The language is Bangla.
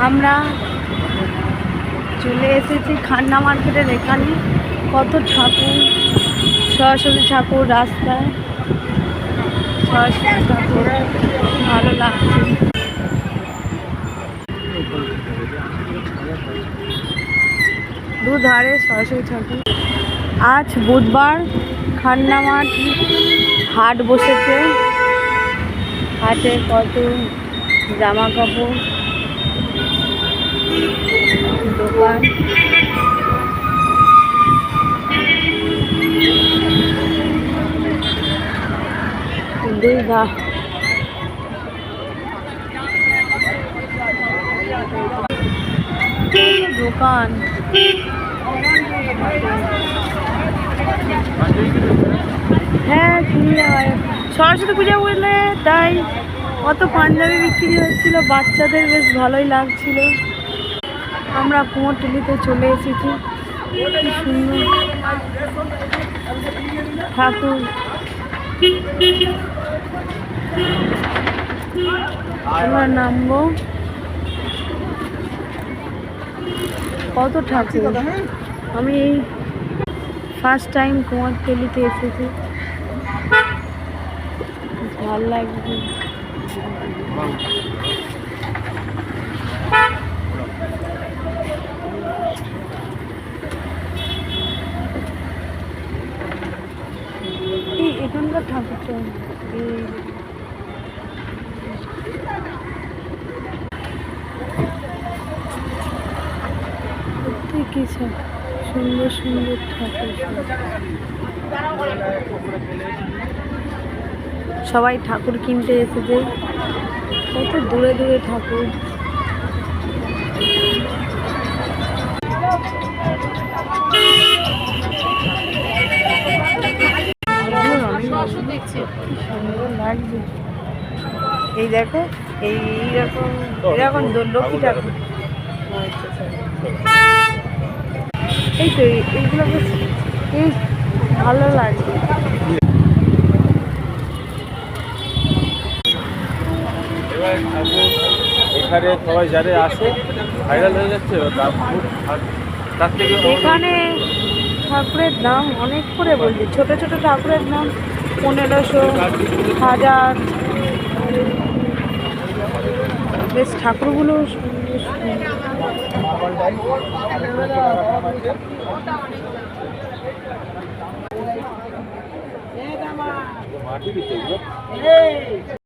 আমরা চলে এসেছি খান্না মার্কেটের এখানে। কত ঠাকুর, সরস্বতী ঠাকুর রাস্তায়, সরস্বতী ঠাকুর ভালো লাগছে। দুধারে সরস্বতী ঠাকুর। আজ বুধবার খান্না মাঠ হাট বসেছে। হাটে কত জামা কাপড় দোকান। দোকান হ্যাঁ কিনলে হয়। সরস্বতী পূজা বুঝলে তাই কত পাঞ্জাবি বিক্রি হচ্ছিল, বাচ্চাদের বেশ ভালোই লাগছিল। আমরা কুমোরটুলিতে চলে এসেছি। কি সুন্দর ঠাকুর। আমরা নামবো। কত ঠাকুর। আমি এই ফার্স্ট টাইম কুমোরটুলিতে এসেছি, ভালো লাগছে। এখানকার ঠাকুরটা কি সুন্দর সুন্দর ঠাকুর। সবাই ঠাকুর কিনতে এসেছে। কত দূরে দূরে ঠাকুর। সুন্দর লাগছে। এই দেখো এইরকম এরকম লক্ষ্মী ঠাকুর। এই তো এইগুলো বেশ এই ভালো লাগছে। এখানে সবাই যারা আসে ভাইরাল হয়ে যাচ্ছে। তার থেকে এখানে ঠাকুরের দাম অনেক করে বলছে। ছোট ছোট ঠাকুরের দাম 1500, 1000। বেশ ঠাকুরগুলো সুন্দর।